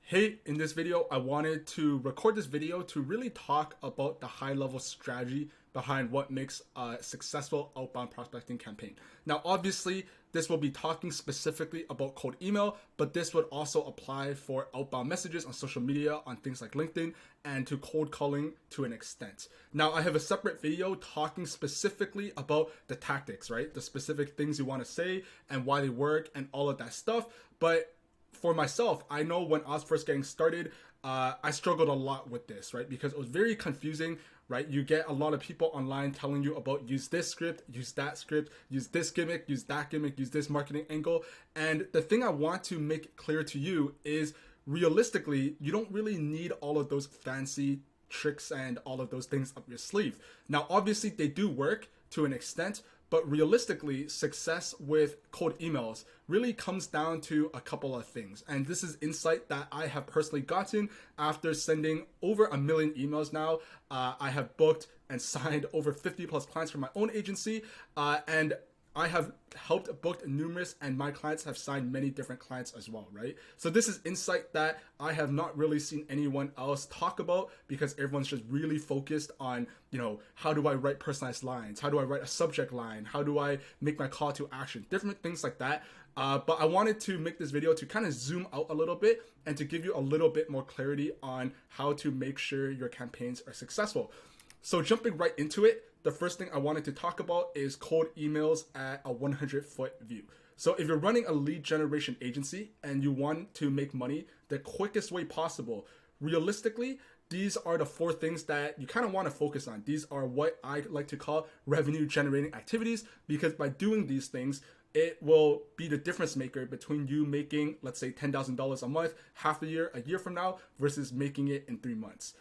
Hey, in this video, I wanted to record this video to really talk about the high level strategy behind what makes a successful outbound prospecting campaign. Now, obviously, this will be talking specifically about cold email, but this would also apply for outbound messages on social media, on things like LinkedIn, and to cold calling to an extent. Now, I have a separate video talking specifically about the tactics, right? The specific things you want to say and why they work and all of that stuff. But for myself, I know when I was first getting started, I struggled a lot with this, right? Because it was very confusing, right? You get a lot of people online telling you about use this script, use that script, use this gimmick, use that gimmick, use this marketing angle. And the thing I want to make clear to you is realistically, you don't really need all of those fancy tricks and all of those things up your sleeve. Now, obviously, they do work to an extent, but realistically, success with cold emails really comes down to a couple of things. And this is insight that I have personally gotten after sending over 1 million emails now. I have booked and signed over 50 plus clients for my own agency. And I have helped book numerous, and my clients have signed many different clients as well, right? So this is insight that I have not really seen anyone else talk about, because everyone's just really focused on, how do I write personalized lines? How do I write a subject line? How do I make my call to action? Different things like that. But I wanted to make this video to kind of zoom out a little bit and to give you a little bit more clarity on how to make sure your campaigns are successful. So jumping right into it, the first thing I wanted to talk about is cold emails at a 100-foot view. So if you're running a lead generation agency and you want to make money the quickest way possible, realistically, these are the 4 things that you kind of want to focus on. These are what I like to call revenue generating activities, because by doing these things, it will be the difference maker between you making, let's say, $10,000 a month, half a year from now, versus making it in 3 months.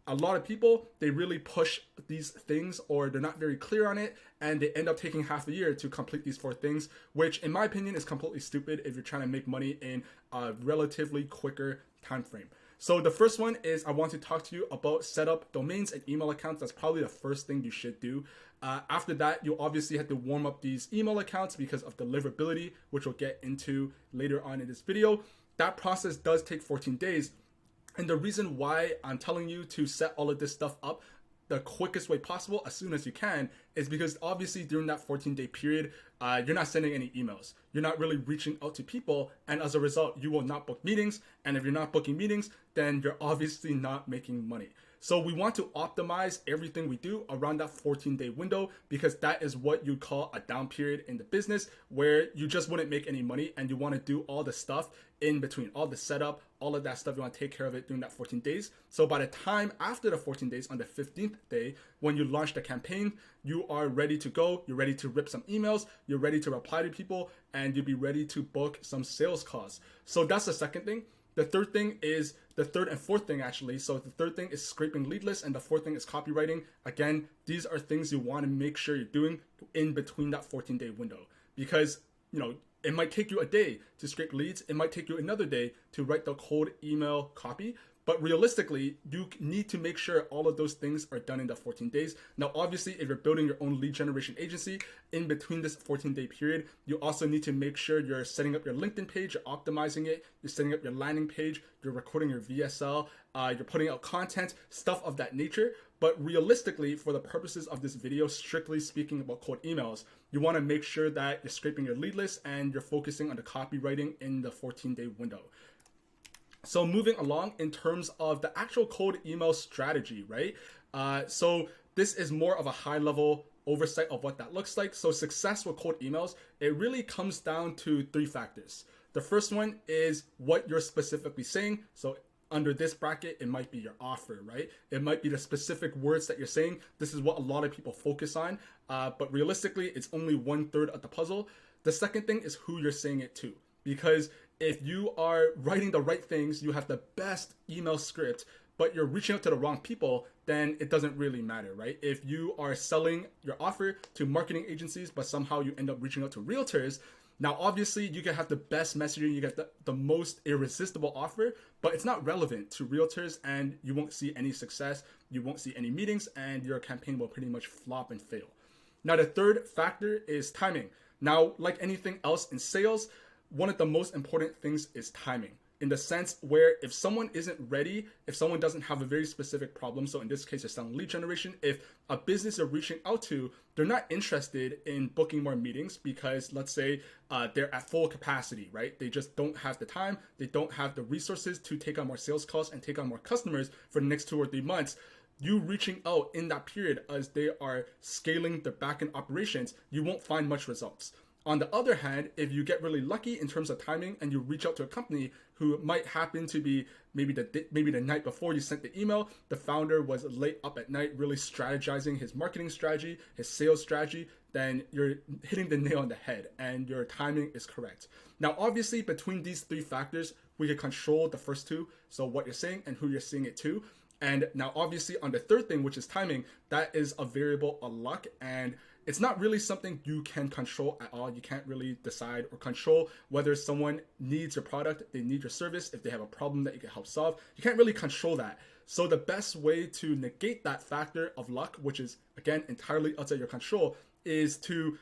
A lot of people, they really push these things, or they're not very clear on it, and they end up taking half a year to complete these 4 things, which in my opinion is completely stupid if you're trying to make money in a relatively quicker time frame. So the first one is I want to talk to you about set up domains and email accounts. That's probably the first thing you should do. After that, you obviously have to warm up these email accounts because of deliverability, which we'll get into later on in this video. That process does take 14 days. And the reason why I'm telling you to set all of this stuff up the quickest way possible, as soon as you can, is because obviously during that 14-day period, you're not sending any emails. You're not really reaching out to people. And as a result, you will not book meetings. And if you're not booking meetings, then you're obviously not making money. So we want to optimize everything we do around that 14-day window, because that is what you call a down period in the business, where you just wouldn't make any money and you want to do all the stuff in between, all the setup, all of that stuff. You want to take care of it during that 14 days. So by the time after the 14 days, on the 15th day, when you launch the campaign, you are ready to go. You're ready to rip some emails. You're ready to reply to people, and you'll be ready to book some sales calls. So that's the second thing. The third thing is the third and fourth thing, actually. So the third thing is scraping lead lists, and the fourth thing is copywriting. Again, these are things you want to make sure you're doing in between that 14-day window, because, it might take you a day to scrape leads. It might take you another day to write the cold email copy. But realistically, you need to make sure all of those things are done in the 14 days. Now, obviously, if you're building your own lead generation agency, in between this 14-day period, you also need to make sure you're setting up your LinkedIn page, you're optimizing it, you're setting up your landing page, you're recording your VSL, you're putting out content, stuff of that nature. But realistically, for the purposes of this video, strictly speaking about cold emails, you want to make sure that you're scraping your lead list and you're focusing on the copywriting in the 14-day window. So moving along in terms of the actual cold email strategy, right? So this is more of a high level oversight of what that looks like. So success with cold emails, it really comes down to 3 factors. The first one is what you're specifically saying. So under this bracket, it might be your offer, right? It might be the specific words that you're saying. This is what a lot of people focus on. But realistically, it's only 1/3 of the puzzle. The second thing is who you're saying it to. Because if you are writing the right things, you have the best email script, but you're reaching out to the wrong people, then it doesn't really matter, right? If you are selling your offer to marketing agencies, but somehow you end up reaching out to realtors, now obviously you can have the best messaging, you get the most irresistible offer, but it's not relevant to realtors, and you won't see any success, you won't see any meetings, and your campaign will pretty much flop and fail. Now the third factor is timing. Now, like anything else in sales, one of the most important things is timing. in the sense where if someone isn't ready, if someone doesn't have a very specific problem, so in this case, it's selling lead generation, if a business you're reaching out to, they're not interested in booking more meetings because let's say they're at full capacity, right? They just don't have the time, they don't have the resources to take on more sales calls and take on more customers for the next 2 or 3 months. You reaching out in that period as they are scaling their backend operations, you won't find much results. On the other hand, if you get really lucky in terms of timing and you reach out to a company who might happen to be maybe the night before you sent the email, the founder was late up at night really strategizing his marketing strategy, his sales strategy, then you're hitting the nail on the head and your timing is correct. Now, obviously, between these 3 factors, we can control the first 2, so what you're saying and who you're saying it to. And now, obviously, on the third thing, which is timing, that is a variable of luck, and it's not really something you can control at all. You can't really decide or control whether someone needs your product, they need your service, if they have a problem that you can help solve. You can't really control that. So the best way to negate that factor of luck, which is, again, entirely outside your control, is to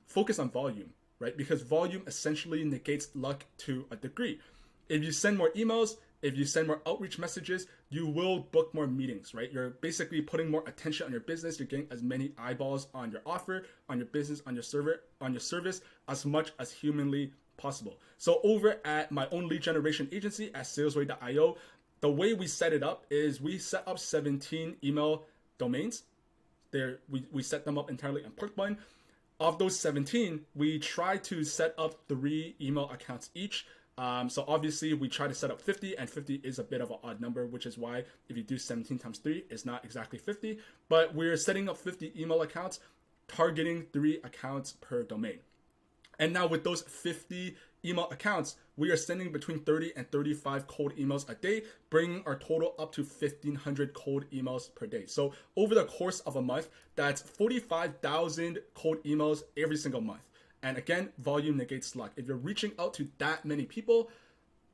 focus on volume, right? Because volume essentially negates luck to a degree. If you send more emails, if you send more outreach messages, you will book more meetings, right? You're basically putting more attention on your business. You're getting as many eyeballs on your offer, on your business, on your service, as much as humanly possible. So over at my own lead generation agency at salesway.io, the way we set it up is we set up 17 email domains. We set them up entirely on Porkbun. Of those 17, we try to set up 3 email accounts each. So obviously we try to set up 50, and 50 is a bit of an odd number, which is why if you do 17 times 3, it's not exactly 50, but we're setting up 50 email accounts, targeting 3 accounts per domain. And now with those 50 email accounts, we are sending between 30 and 35 cold emails a day, bringing our total up to 1,500 cold emails per day. So over the course of a month, that's 45,000 cold emails every single month. And again, volume negates luck. If you're reaching out to that many people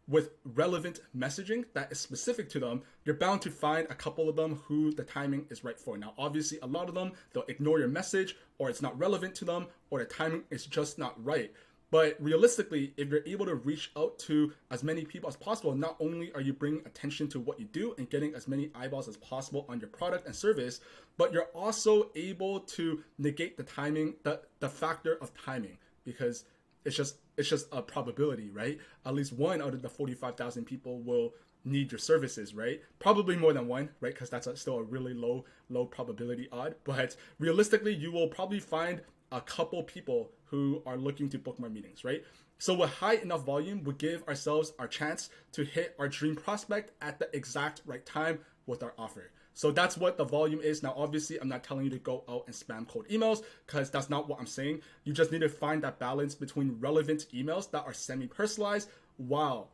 with relevant messaging that is specific to them, you're bound to find a couple of them who the timing is right for. Now, obviously, a lot of them, they'll ignore your message, or it's not relevant to them, or the timing is just not right. But realistically, if you're able to reach out to as many people as possible, not only are you bringing attention to what you do and getting as many eyeballs as possible on your product and service, but you're also able to negate the timing, the factor of timing, because it's just a probability, right? At least one out of the 45,000 people will need your services, right? Probably more than one, right? Because that's still a really low probability odd. But realistically, you will probably find a couple people who are looking to book more meetings, right? So with high enough volume, we give ourselves our chance to hit our dream prospect at the exact right time with our offer. So that's what the volume is. Now, obviously, I'm not telling you to go out and spam cold emails, because that's not what I'm saying. You just need to find that balance between relevant emails that are semi-personalized while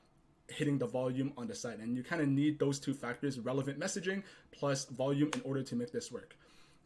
hitting the volume on the side. And you kind of need those 2 factors, relevant messaging plus volume, in order to make this work.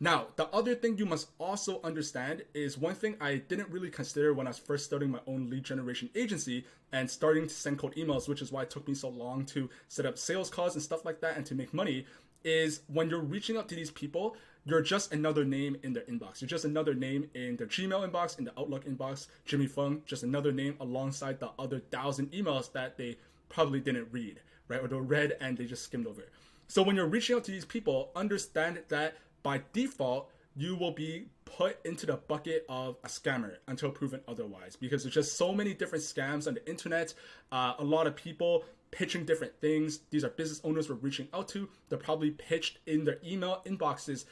Now, the other thing you must also understand is one thing I didn't really consider when I was first starting my own lead generation agency and starting to send cold emails, which is why it took me so long to set up sales calls and stuff like that and to make money, is when you're reaching out to these people, you're just another name in their inbox. You're just another name in their Gmail inbox, in the Outlook inbox. Jimmy Fung, just another name alongside the other 1,000 emails that they probably didn't read, right? Or they read and they just skimmed over. So when you're reaching out to these people, understand that by default, you will be put into the bucket of a scammer until proven otherwise, because there's just so many different scams on the internet. A lot of people pitching different things. These are business owners we're reaching out to. They're probably pitched in their email inboxes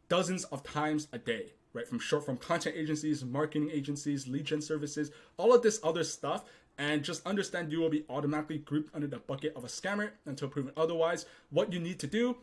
dozens of times a day, right? From content agencies, marketing agencies, lead gen services, all of this other stuff. And just understand you will be automatically grouped under the bucket of a scammer until proven otherwise. What you need to do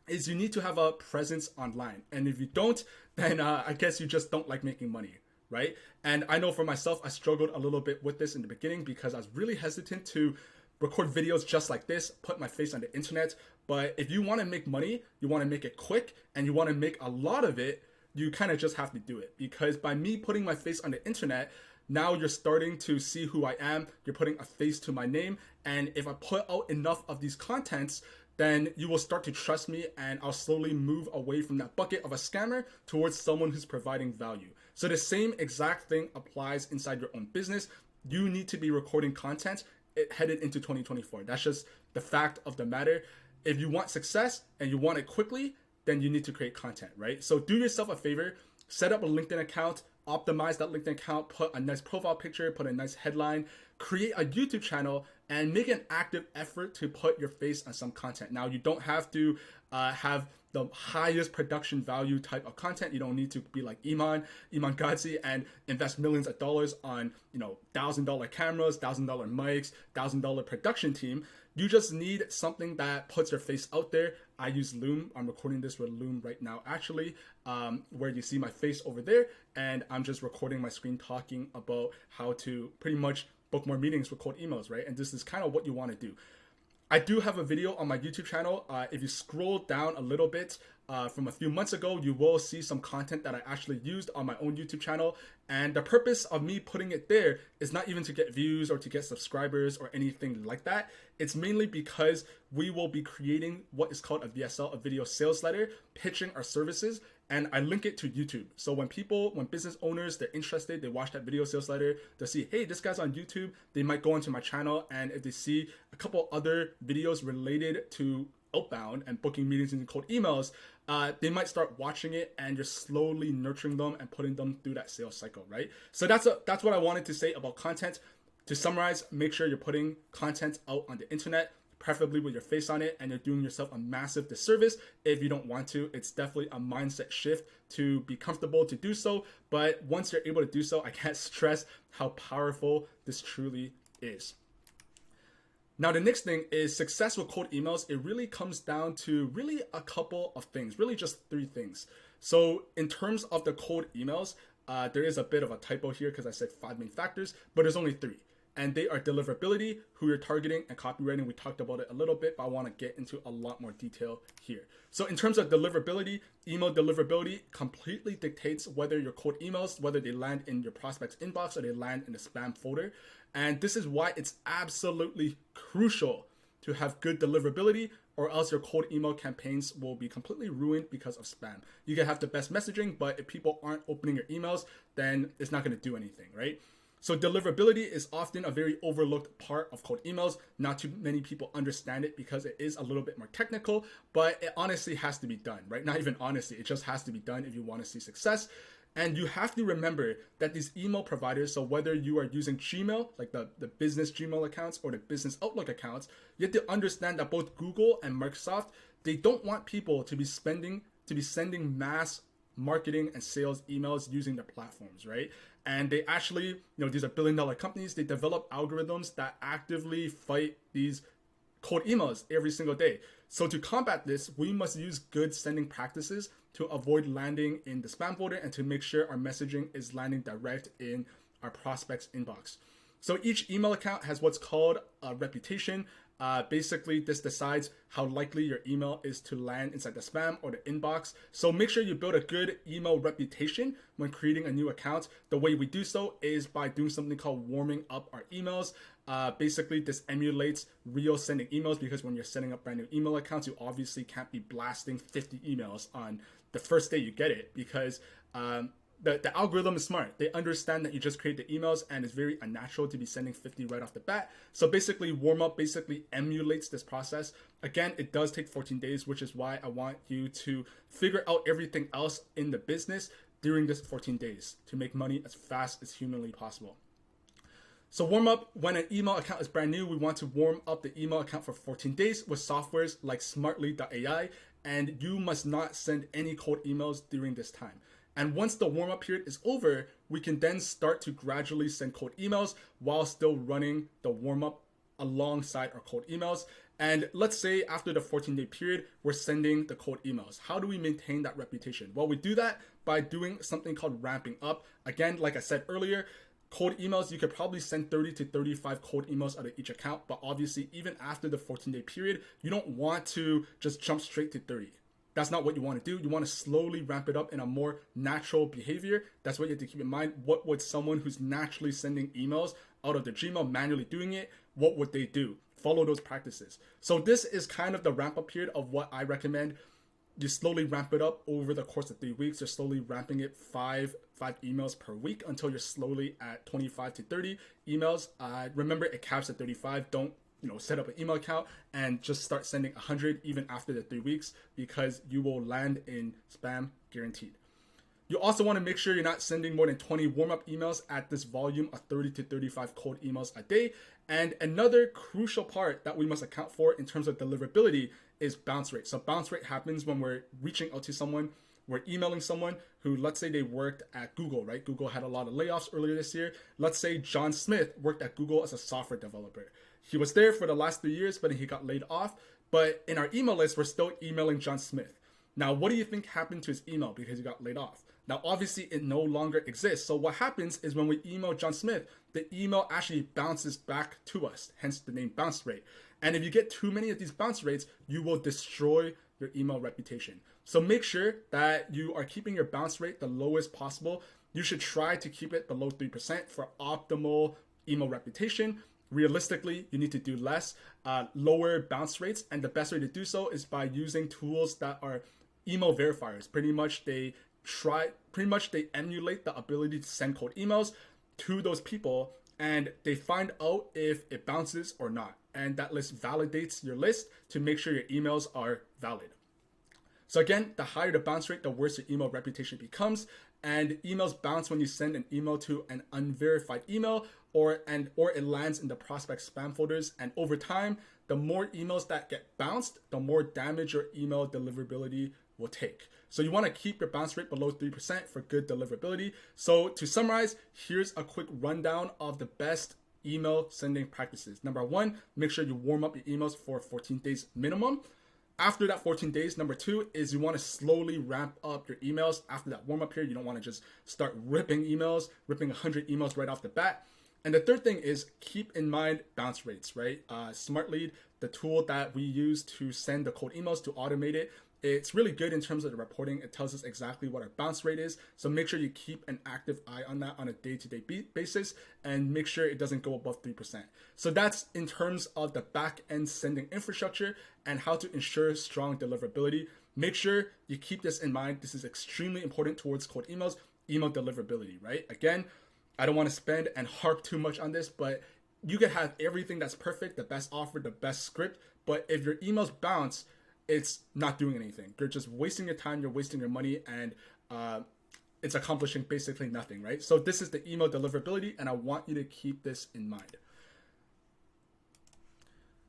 is you need to have a presence online. And if you don't, then I guess you just don't like making money, right? And I know for myself, I struggled a little bit with this in the beginning because I was really hesitant to record videos just like this, put my face on the internet. But if you want to make money, you want to make it quick, and you want to make a lot of it, you kind of just have to do it. Because by me putting my face on the internet, now you're starting to see who I am. You're putting a face to my name. And if I put out enough of these contents, then you will start to trust me, and I'll slowly move away from that bucket of a scammer towards someone who's providing value. So the same exact thing applies inside your own business. You need to be recording content headed into 2024. That's just the fact of the matter. If you want success and you want it quickly, then you need to create content, right? So do yourself a favor, set up a LinkedIn account, optimize that LinkedIn account, put a nice profile picture, put a nice headline, create a YouTube channel, and make an active effort to put your face on some content. Now, you don't have to have the highest production value type of content. You don't need to be like Iman Gadzhi and invest millions of dollars on, $1,000 cameras, $1,000 mics, $1,000 production team. You just need something that puts your face out there. I use Loom. I'm recording this with Loom right now, actually, where you see my face over there. And I'm just recording my screen talking about how to pretty much book more meetings with cold emails, right? And this is kind of what you want to do. I do have a video on my YouTube channel. If you scroll down a little bit from a few months ago, you will see some content that I actually used on my own YouTube channel. And the purpose of me putting it there is not even to get views or to get subscribers or anything like that. It's mainly because we will be creating what is called a VSL, a video sales letter, pitching our services. And I link it to YouTube. So when business owners, they're interested, they watch that video sales letter, they'll see, hey, this guy's on YouTube. They might go into my channel, and if they see a couple other videos related to outbound and booking meetings and cold emails, they might start watching it, and you're slowly nurturing them and putting them through that sales cycle, right? So that's what I wanted to say about content. To summarize, make sure you're putting content out on the internet, preferably with your face on it, and you're doing yourself a massive disservice if you don't want to. It's definitely a mindset shift to be comfortable to do so, but once you're able to do so, I can't stress how powerful this truly is. Now, the next thing is success with cold emails. It really comes down to really a couple of things, really just 3 things. So in terms of the cold emails, there is a bit of a typo here because I said 5 main factors, but there's only 3. And they are deliverability, who you're targeting, and copywriting. We talked about it a little bit, but I want to get into a lot more detail here. So in terms of deliverability, email deliverability completely dictates whether your cold emails, whether they land in your prospect's inbox or they land in the spam folder. And this is why it's absolutely crucial to have good deliverability, or else your cold email campaigns will be completely ruined because of spam. You can have the best messaging, but if people aren't opening your emails, then it's not going to do anything, right? So deliverability is often a very overlooked part of cold emails. Not too many people understand it because it is a little bit more technical, but it honestly has to be done, right? Not even honestly, it just has to be done if you want to see success. And you have to remember that these email providers, so whether you are using Gmail, like the business Gmail accounts or the business Outlook accounts, you have to understand that both Google and Microsoft, they don't want people to be sending mass marketing and sales emails using their platforms, right? And they actually, these are billion-dollar companies. They develop algorithms that actively fight these cold emails every single day. So to combat this, we must use good sending practices to avoid landing in the spam folder and to make sure our messaging is landing direct in our prospect's inbox. So each email account has what's called a reputation. Basically, this decides how likely your email is to land inside the spam or the inbox. So make sure you build a good email reputation when creating a new account. The way we do so is by doing something called warming up our emails. Basically, this emulates real sending emails, because when you're setting up brand new email accounts, you obviously can't be blasting 50 emails on the first day you get it, because the algorithm is smart. They understand that you just create the emails, and it's very unnatural to be sending 50 right off the bat. So basically, warm up basically emulates this process. Again, it does take 14 days, which is why I want you to figure out everything else in the business during this 14 days to make money as fast as humanly possible. So warm up, when an email account is brand new, we want to warm up the email account for 14 days with softwares like smartly.ai, and you must not send any cold emails during this time. And once the warm-up period is over, we can then start to gradually send cold emails while still running the warm-up alongside our cold emails. And let's say after the 14-day period, we're sending the cold emails. How do we maintain that reputation? Well, we do that by doing something called ramping up. Again, like I said earlier, cold emails, you could probably send 30 to 35 cold emails out of each account. But obviously, even after the 14-day period, you don't want to just jump straight to 30. That's not what you want to do. You want to slowly ramp it up in a more natural behavior. That's what you have to keep in mind. What would someone who's naturally sending emails out of their Gmail, manually doing it, what would they do? Follow those practices. So this is kind of the ramp up period of what I recommend. you slowly ramp it up over the course of 3 weeks. You're slowly ramping it five emails per week until you're slowly at 25 to 30 emails. Remember, it caps at 35. Don't set up an email account and just start sending 100 even after the 3 weeks, because you will land in spam guaranteed. You also want to make sure you're not sending more than 20 warm-up emails at this volume of 30 to 35 cold emails a day. And another crucial part that we must account for in terms of deliverability is bounce rate. So bounce rate happens when we're reaching out to someone, we're emailing someone who, let's say they worked at Google, right? Google had a lot of layoffs earlier this year. Let's say John Smith worked at Google as a software developer. He was there for the last 3 years, but he got laid off. But in our email list, we're still emailing John Smith. Now, what do you think happened to his email because he got laid off? Now, obviously, it no longer exists. So what happens is when we email John Smith, the email actually bounces back to us, hence the name bounce rate. And if you get too many of these bounce rates, you will destroy your email reputation. So make sure that you are keeping your bounce rate the lowest possible. You should try to keep it below 3% for optimal email reputation. Realistically, you need to do less, lower bounce rates. And the best way to do so is by using tools that are email verifiers. Pretty much they emulate the ability to send cold emails to those people, and they find out if it bounces or not. And that list validates your list to make sure your emails are valid. So again, the higher the bounce rate, the worse your email reputation becomes. And emails bounce when you send an email to an unverified email or it lands in the prospect spam folders. And over time, the more emails that get bounced, the more damage your email deliverability will take. So you want to keep your bounce rate below 3% for good deliverability. So to summarize, here's a quick rundown of the best email sending practices. Number one, make sure you warm up your emails for 14 days minimum. After that 14 days, number two is you want to slowly ramp up your emails after that warm up period. You don't want to just start ripping 100 emails right off the bat. And the third thing is keep in mind bounce rates, right? Smart Lead, the tool that we use to send the cold emails to automate it, it's really good in terms of the reporting. It tells us exactly what our bounce rate is. So make sure you keep an active eye on that on a day-to-day basis and make sure it doesn't go above 3%. So that's in terms of the back-end sending infrastructure and how to ensure strong deliverability. Make sure you keep this in mind. This is extremely important towards cold emails, email deliverability, right? Again, I don't want to spend and harp too much on this, but you can have everything that's perfect, the best offer, the best script, but if your emails bounce, it's not doing anything. You're just wasting your time, you're wasting your money, and it's accomplishing basically nothing, right? So this is the email deliverability, and I want you to keep this in mind.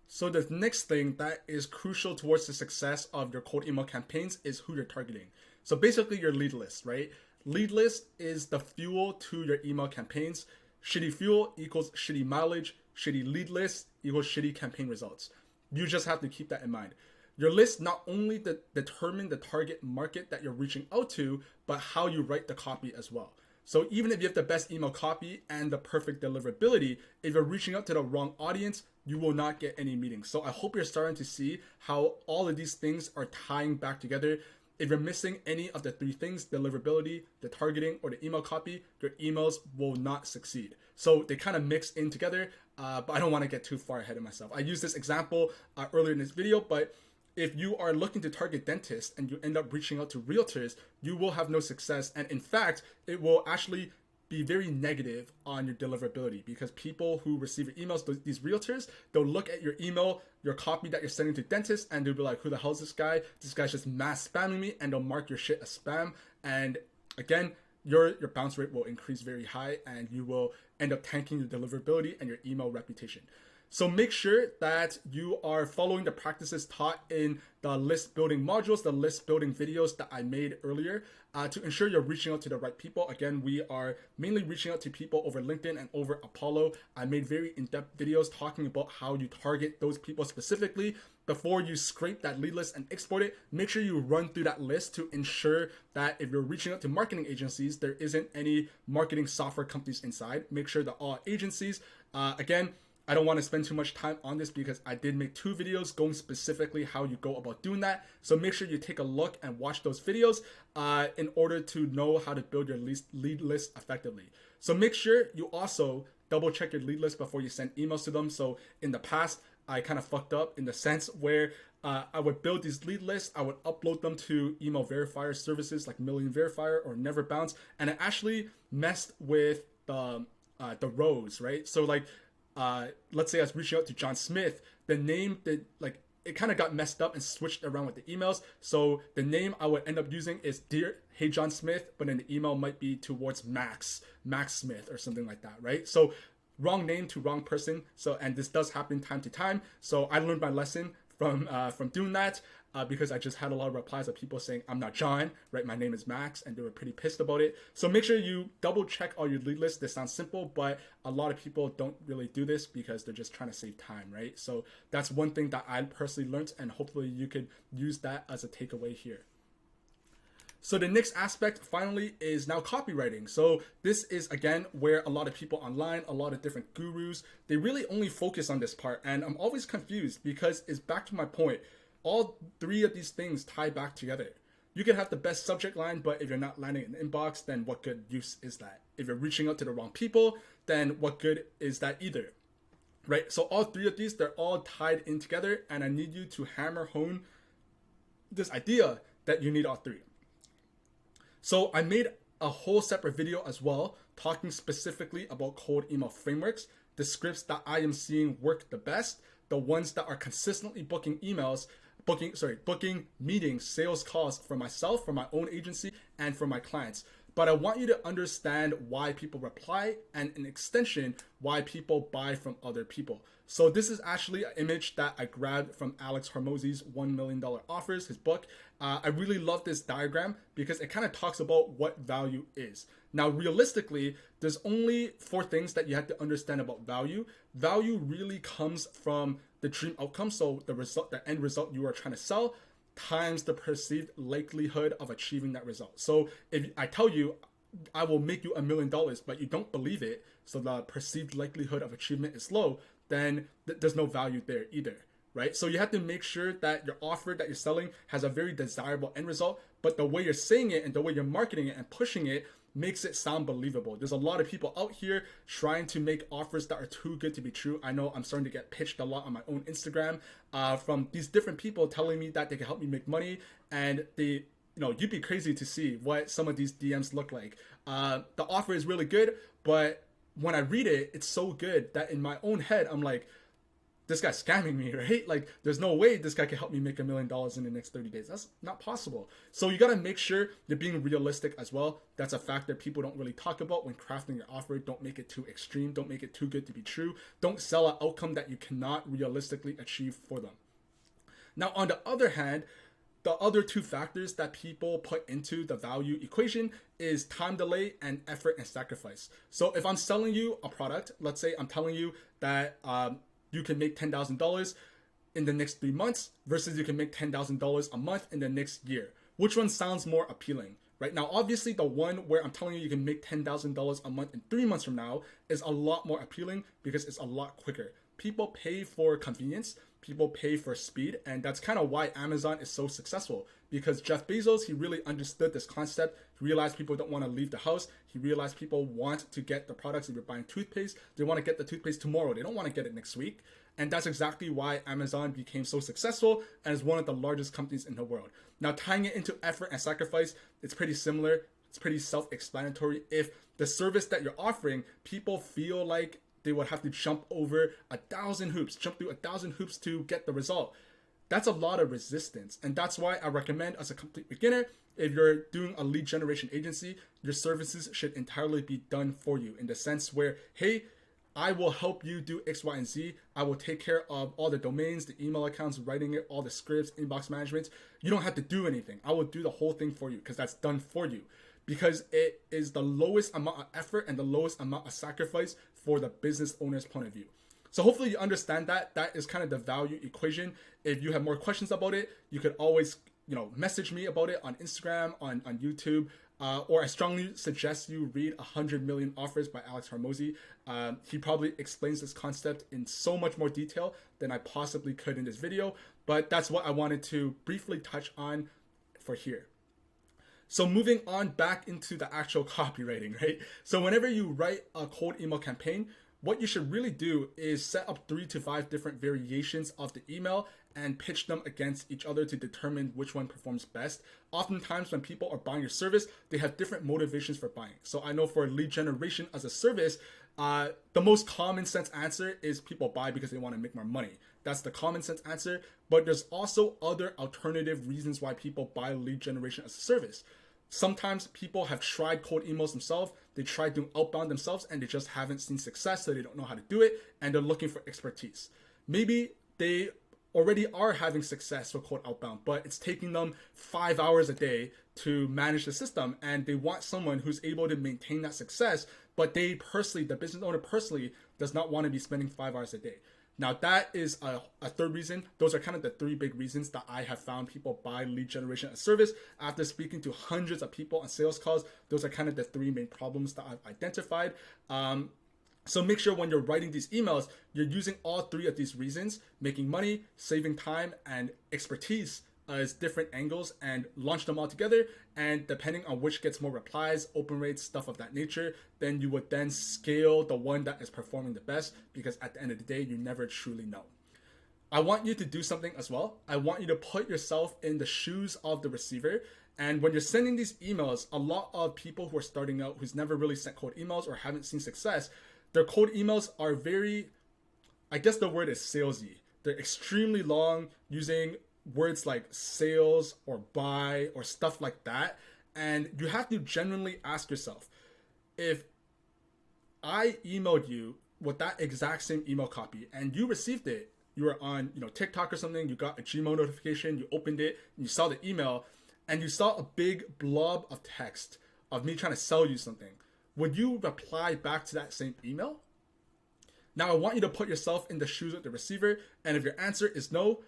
So the next thing that is crucial towards the success of your cold email campaigns is who you're targeting. So basically your lead list, right? Lead list is the fuel to your email campaigns. Shitty fuel equals shitty mileage. Shitty lead list equals shitty campaign results. You just have to keep that in mind. Your list not only determine the target market that you're reaching out to, but how you write the copy as well. So even if you have the best email copy and the perfect deliverability, if you're reaching out to the wrong audience, you will not get any meetings. So I hope you're starting to see how all of these things are tying back together. If you're missing any of the three things, deliverability, the targeting, or the email copy, your emails will not succeed. So they kind of mix in together, but I don't want to get too far ahead of myself. I used this example earlier in this video, but if you are looking to target dentists and you end up reaching out to realtors, you will have no success. And in fact, it will actually be very negative on your deliverability because people who receive your emails, these realtors, they'll look at your email, your copy that you're sending to dentists, and they'll be like, who the hell is this guy? This guy's just mass spamming me, and they'll mark your shit as spam. And again, your bounce rate will increase very high and you will end up tanking your deliverability and your email reputation. So make sure that you are following the practices taught in the list building modules, the list building videos that I made earlier to ensure you're reaching out to the right people. Again, we are mainly reaching out to people over LinkedIn and over Apollo. I made very in-depth videos talking about how you target those people specifically. Before you scrape that lead list and export it, make sure you run through that list to ensure that if you're reaching out to marketing agencies, there isn't any marketing software companies inside. Make sure that all agencies, again, I don't want to spend too much time on this because I did make 2 videos going specifically how you go about doing that. So make sure you take a look and watch those videos in order to know how to build your lead list effectively. So make sure you also double check your lead list before you send emails to them. So in the past, I kind of fucked up in the sense where I would build these lead lists, I would upload them to email verifier services like Million Verifier or Never Bounce, and it actually messed with the rows, right? So like, let's say I was reaching out to John Smith, the name that like it kind of got messed up and switched around with the emails. So the name I would end up using is Dear Hey John Smith, but then the email might be towards Max Smith or something like that, right? So wrong name to wrong person. So, and this does happen time to time. So I learned my lesson from doing that, because I just had a lot of replies of people saying I'm not John, right? My name is Max, and they were pretty pissed about it. So make sure you double check all your lead lists. This sounds simple, but a lot of people don't really do this because they're just trying to save time, right? So that's one thing that I personally learned, and hopefully you could use that as a takeaway here. So the next aspect finally is now copywriting. So this is again where a lot of people online, a lot of different gurus, they really only focus on this part. And I'm always confused because it's back to my point. All three of these things tie back together. You can have the best subject line, but if you're not landing an inbox, then what good use is that? If you're reaching out to the wrong people, then what good is that either? Right? So all three of these, they're all tied in together, and I need you to hammer home this idea that you need all three. So I made a whole separate video as well, talking specifically about cold email frameworks, the scripts that I am seeing work the best, the ones that are consistently booking meetings, sales calls for myself, for my own agency, and for my clients. But I want you to understand why people reply, and an extension, why people buy from other people. So this is actually an image that I grabbed from Alex Hormozi's $1 million offers, his book. I really love this diagram because it kind of talks about what value is. Now, realistically, there's only 4 things that you have to understand about value. Value really comes from the dream outcome, so the end result you are trying to sell, times the perceived likelihood of achieving that result. So if I tell you, I will make you $1 million, but you don't believe it, so the perceived likelihood of achievement is low, then there's no value there either, right? So you have to make sure that your offer that you're selling has a very desirable end result, but the way you're saying it and the way you're marketing it and pushing it makes it sound believable. There's a lot of people out here trying to make offers that are too good to be true. I know I'm starting to get pitched a lot on my own Instagram from these different people telling me that they can help me make money, and you'd be crazy to see what some of these DMs look like. The offer is really good, but when I read it, it's so good that in my own head, I'm like, this guy's scamming me, right? Like, there's no way this guy can help me make $1 million in the next 30 days. That's not possible. So you got to make sure you're being realistic as well. That's a factor people don't really talk about when crafting your offer. Don't make it too extreme. Don't make it too good to be true. Don't sell an outcome that you cannot realistically achieve for them. Now, on the other hand, the other 2 factors that people put into the value equation is time delay and effort and sacrifice. So if I'm selling you a product, let's say I'm telling you that you can make $10,000 in the next 3 months versus you can make $10,000 a month in the next year. Which one sounds more appealing? Right now, obviously the one where I'm telling you can make $10,000 a month in 3 months from now is a lot more appealing because it's a lot quicker. People pay for convenience, people pay for speed, and that's kind of why Amazon is so successful, because Jeff Bezos, he really understood this concept. He realized people don't want to leave the house. He realized people want to get the products. If you're buying toothpaste, they want to get the toothpaste tomorrow. They don't want to get it next week. And that's exactly why Amazon became so successful and is one of the largest companies in the world. Now, tying it into effort and sacrifice, it's pretty similar. It's pretty self-explanatory. If the service that you're offering, people feel like they would have to jump through 1,000 hoops to get the result, that's a lot of resistance. And that's why I recommend, as a complete beginner, if you're doing a lead generation agency, your services should entirely be done for you, in the sense where, hey, I will help you do X, Y, and Z. I will take care of all the domains, the email accounts, writing it, all the scripts, inbox management. You don't have to do anything. I will do the whole thing for you because that's done for you. Because it is the lowest amount of effort and the lowest amount of sacrifice for the business owner's point of view. So hopefully you understand that. That is kind of the value equation. If you have more questions about it, you could always message me about it on Instagram, on YouTube, or I strongly suggest you read 100 Million Offers by Alex Hormozi. He probably explains this concept in so much more detail than I possibly could in this video, but that's what I wanted to briefly touch on for here. So moving on back into the actual copywriting, right? So whenever you write a cold email campaign, what you should really do is set up 3 to 5 different variations of the email and pitch them against each other to determine which one performs best. Oftentimes when people are buying your service, they have different motivations for buying. So I know for lead generation as a service, the most common sense answer is people buy because they want to make more money. That's the common sense answer, but there's also other alternative reasons why people buy lead generation as a service. Sometimes people have tried cold emails themselves, they tried doing outbound themselves, and they just haven't seen success, so they don't know how to do it, and they're looking for expertise. Maybe they already are having success with cold outbound, but it's taking them 5 hours a day to manage the system, and they want someone who's able to maintain that success, but they personally, the business owner personally, does not want to be spending 5 hours a day. Now that is a third reason. Those are kind of the 3 big reasons that I have found people buy lead generation as service. After speaking to hundreds of people on sales calls, those are kind of the 3 main problems that I've identified. So make sure when you're writing these emails, you're using all 3 of these reasons: making money, saving time, and expertise as different angles, and launch them all together. And depending on which gets more replies, open rates, stuff of that nature, then you would then scale the one that is performing the best, because at the end of the day, you never truly know. I want you to do something as well. I want you to put yourself in the shoes of the receiver. And when you're sending these emails, a lot of people who are starting out, who's never really sent cold emails or haven't seen success, their cold emails are very, I guess the word is salesy. They're extremely long, using words like sales or buy or stuff like that. And you have to genuinely ask yourself, if I emailed you with that exact same email copy and you received it, you were on TikTok or something, you got a Gmail notification, you opened it, and you saw the email, and you saw a big blob of text of me trying to sell you something, would you reply back to that same email? Now I want you to put yourself in the shoes of the receiver, and if your answer is no,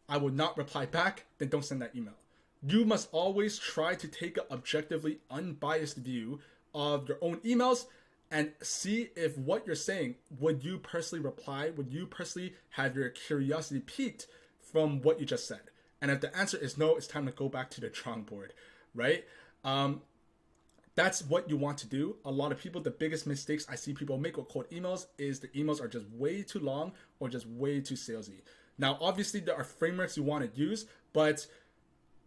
I will not reply back, then don't send that email. You must always try to take an objectively unbiased view of your own emails and see if what you're saying, would you personally reply? Would you personally have your curiosity piqued from what you just said? And if the answer is no, it's time to go back to the drawing board, right? That's what you want to do. A lot of people, the biggest mistakes I see people make with cold emails is the emails are just way too long or just way too salesy. Now, obviously, there are frameworks you want to use, but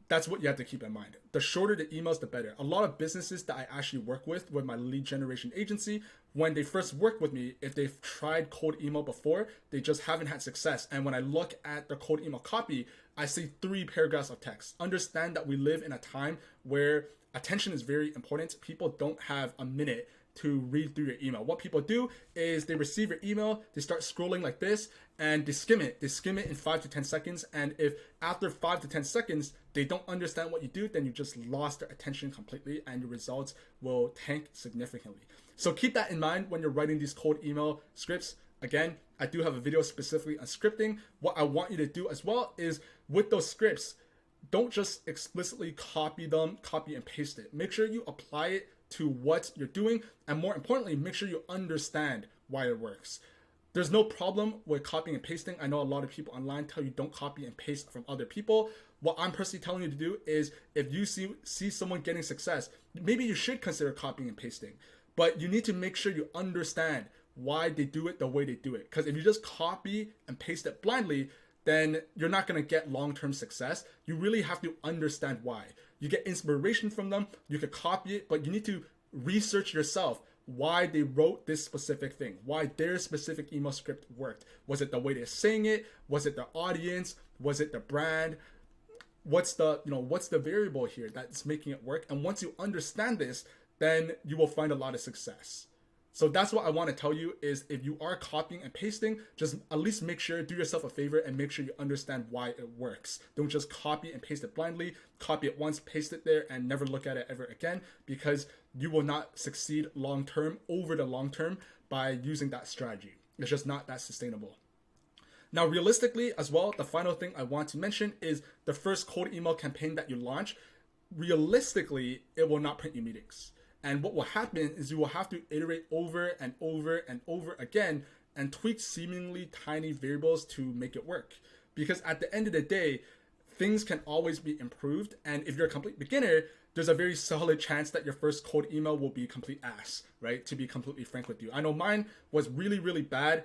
that's what you have to keep in mind. The shorter the emails, the better. A lot of businesses that I actually work with my lead generation agency, when they first work with me, if they've tried cold email before, they just haven't had success. And when I look at the cold email copy, I see 3 paragraphs of text. Understand that we live in a time where attention is very important. People don't have a minute to read through your email. What people do is they receive your email, they start scrolling like this, and they skim it. They skim it in 5 to 10 seconds. And if after 5 to 10 seconds, they don't understand what you do, then you just lost their attention completely and your results will tank significantly. So keep that in mind when you're writing these cold email scripts. Again, I do have a video specifically on scripting. What I want you to do as well is with those scripts, don't just explicitly copy and paste it. Make sure you apply it to what you're doing, and more importantly, make sure you understand why it works. There's no problem with copying and pasting. I know a lot of people online tell you don't copy and paste from other people. What I'm personally telling you to do is, if you see someone getting success, maybe you should consider copying and pasting, but you need to make sure you understand why they do it the way they do it. Because if you just copy and paste it blindly, then you're not going to get long-term success. You really have to understand why. You get inspiration from them, you could copy it, but you need to research yourself why they wrote this specific thing, why their specific email script worked. Was it the way they're saying it? Was it the audience? Was it the brand? What's the variable here that's making it work? And once you understand this, then you will find a lot of success. So that's what I want to tell you is, if you are copying and pasting, just at least make sure, do yourself a favor and make sure you understand why it works. Don't just copy and paste it blindly. Copy it once, paste it there, and never look at it ever again, because you will not succeed over the long term by using that strategy. It's just not that sustainable. Now, realistically as well, the final thing I want to mention is the first cold email campaign that you launch. Realistically, it will not print you meetings. And what will happen is you will have to iterate over and over and over again and tweak seemingly tiny variables to make it work. Because at the end of the day, things can always be improved. And if you're a complete beginner, there's a very solid chance that your first cold email will be complete ass, right? To be completely frank with you. I know mine was really, really bad.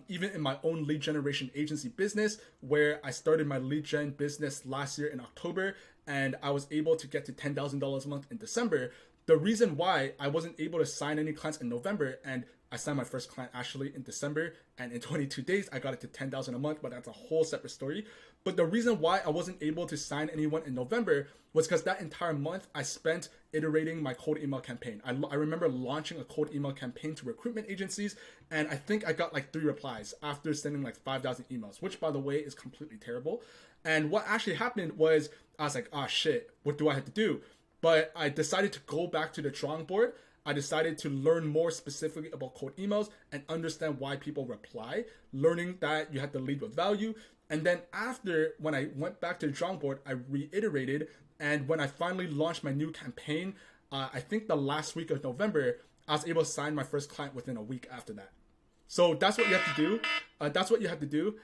Even in my own lead generation agency business, where I started my lead gen business last year in October, and I was able to get to $10,000 a month in December. The reason why I wasn't able to sign any clients in November, and I signed my first client actually in December, and in 22 days I got it to 10,000 a month, but that's a whole separate story. But the reason why I wasn't able to sign anyone in November was because that entire month I spent iterating my cold email campaign. I remember launching a cold email campaign to recruitment agencies, and I think I got like 3 replies after sending like 5,000 emails, which by the way is completely terrible. And what actually happened was I was like, oh shit, what do I have to do? But I decided to go back to the drawing board. I decided to learn more specifically about cold emails and understand why people reply, learning that you have to lead with value. And then after, when I went back to the drawing board, I reiterated. And when I finally launched my new campaign, I think the last week of November, I was able to sign my first client within a week after that. So that's what you have to do.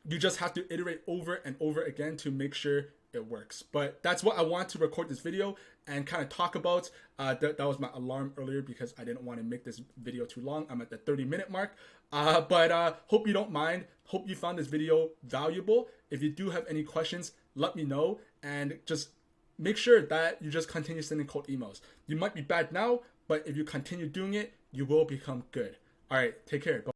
You just have to iterate over and over again to make sure it works. But that's what I want to record this video and kind of talk about. That was my alarm earlier because I didn't want to make this video too long. I'm at the 30-minute mark. But hope you don't mind. Hope you found this video valuable. If you do have any questions, let me know. And just make sure that you just continue sending cold emails. You might be bad now, but if you continue doing it, you will become good. All right, take care. Bye.